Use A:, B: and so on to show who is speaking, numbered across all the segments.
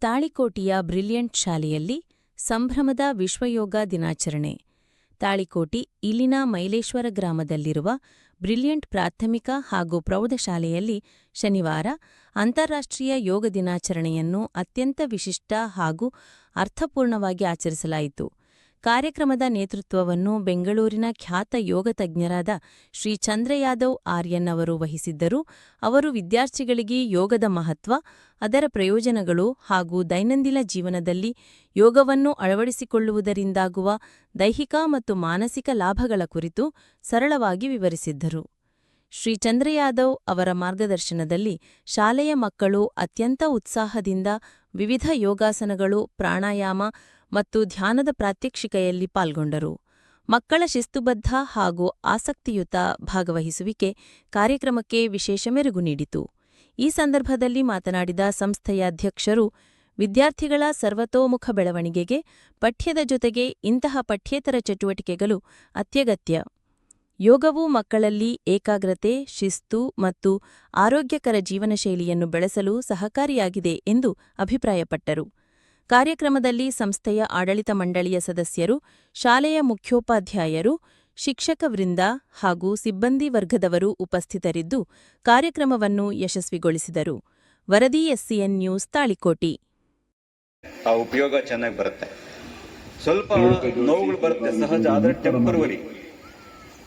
A: ತಾಳಿಕೋಟೆಯ brilliant ಶಾಲೆಯಲ್ಲಿ ಸಂಭ್ರಮದ ವಿಶ್ವಯೋಗ ದಿನಾಚರಣೆ. ತಾಳಿಕೋಟಿ ಇಲ್ಲಿನ ಮೈಲೇಶ್ವರ ಗ್ರಾಮದಲ್ಲಿರುವ ಬ್ರಿಲಿಯಂಟ್ ಪ್ರಾಥಮಿಕ ಹಾಗೂ ಪ್ರೌಢಶಾಲೆಯಲ್ಲಿ ಶನಿವಾರ ಅಂತಾರಾಷ್ಟ್ರೀಯ ಯೋಗ ದಿನಾಚರಣೆಯನ್ನು ಅತ್ಯಂತ ವಿಶಿಷ್ಟ ಹಾಗೂ ಅರ್ಥಪೂರ್ಣವಾಗಿ ಆಚರಿಸಲಾಯಿತು. ಕಾರ್ಯಕ್ರಮದ ನೇತೃತ್ವವನ್ನು ಬೆಂಗಳೂರಿನ ಖ್ಯಾತ ಯೋಗ ತಜ್ಞರಾದ ಶ್ರೀ ಚಂದ್ರಯಾದವ್ ಆರ್ಯನ್ ಅವರು ವಹಿಸಿದ್ದರು. ಅವರು ವಿದ್ಯಾರ್ಥಿಗಳಿಗೆ ಯೋಗದ ಮಹತ್ವ, ಅದರ ಪ್ರಯೋಜನಗಳು ಹಾಗೂ ದೈನಂದಿನ ಜೀವನದಲ್ಲಿ ಯೋಗವನ್ನು ಅಳವಡಿಸಿಕೊಳ್ಳುವುದರಿಂದಾಗುವ ದೈಹಿಕ ಮತ್ತು ಮಾನಸಿಕ ಲಾಭಗಳ ಕುರಿತು ಸರಳವಾಗಿ ವಿವರಿಸಿದ್ದರು. ಶ್ರೀ ಚಂದ್ರಯಾದವ್ ಅವರ ಮಾರ್ಗದರ್ಶನದಲ್ಲಿ ಶಾಲೆಯ ಮಕ್ಕಳು ಅತ್ಯಂತ ಉತ್ಸಾಹದಿಂದ ವಿವಿಧ ಯೋಗಾಸನಗಳು, ಪ್ರಾಣಾಯಾಮ ಮತ್ತು ಧ್ಯಾನದ ಪ್ರಾತ್ಯಕ್ಷಿಕೆಯಲ್ಲಿ ಪಾಲ್ಗೊಂಡರು. ಮಕ್ಕಳ ಶಿಸ್ತುಬದ್ಧ ಹಾಗೂ ಆಸಕ್ತಿಯುತ ಭಾಗವಹಿಸುವಿಕೆ ಕಾರ್ಯಕ್ರಮಕ್ಕೆ ವಿಶೇಷ ಮೆರುಗು ನೀಡಿತು. ಈ ಸಂದರ್ಭದಲ್ಲಿ ಮಾತನಾಡಿದ ಸಂಸ್ಥೆಯ ಅಧ್ಯಕ್ಷರು, ವಿದ್ಯಾರ್ಥಿಗಳ ಸರ್ವತೋಮುಖ ಬೆಳವಣಿಗೆಗೆ ಪಠ್ಯದ ಜೊತೆಗೆ ಇಂತಹ ಪಠ್ಯೇತರ ಚಟುವಟಿಕೆಗಳು ಅತ್ಯಗತ್ಯ. ಯೋಗವು ಮಕ್ಕಳಲ್ಲಿ ಏಕಾಗ್ರತೆ, ಶಿಸ್ತು ಮತ್ತು ಆರೋಗ್ಯಕರ ಜೀವನಶೈಲಿಯನ್ನು ಬೆಳೆಸಲು ಸಹಕಾರಿಯಾಗಿದೆ ಎಂದು ಅಭಿಪ್ರಾಯಪಟ್ಟರು. ಕಾರ್ಯಕ್ರಮದಲ್ಲಿ ಸಂಸ್ಥೆಯ ಆಡಳಿತ ಮಂಡಳಿಯ ಸದಸ್ಯರು, ಶಾಲೆಯ ಮುಖ್ಯೋಪಾಧ್ಯಾಯರು, ಶಿಕ್ಷಕ ವೃಂದ ಹಾಗೂ ಸಿಬ್ಬಂದಿ ವರ್ಗದವರು ಉಪಸ್ಥಿತರಿದ್ದು ಕಾರ್ಯಕ್ರಮವನ್ನು ಯಶಸ್ವಿಗೊಳಿಸಿದರು. ವರದಿ SCN ನ್ಯೂಸ್, ತಾಳಿಕೋಟಿ.
B: ಆ ಉಪಯೋಗ ಚೆನ್ನಾಗಿ ಬರುತ್ತೆ. ಸ್ವಲ್ಪ ನೋವುಗಳು ಬರುತ್ತೆ ಸಹಜ, ಆದರೆ ಟೆಂಪರರಿ.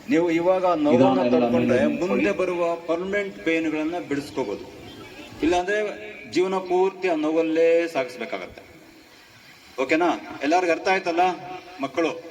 B: ನೀವು ಇವಾಗ ನೋವನ್ನು ತಡ್ಕೊಂಡ್ರೆ ಮುಂದೆ ಬರುವ ಪರ್ಮನೆಂಟ್ ಪೇನ್ಗಳನ್ನ ಬಿಡಿಸ್ಕೋಬಹುದು. ಇಲ್ಲಾಂದ್ರೆ ಜೀವನ ಪೂರ್ತಿ ಆ ನೋವಲ್ಲೇ ಸಾಗಿಸ್ಬೇಕಾಗತ್ತೆ. ಓಕೆನಾ? ಎಲ್ಲರಿಗೂ ಅರ್ಥ ಆಯ್ತಲ್ಲ ಮಕ್ಕಳು?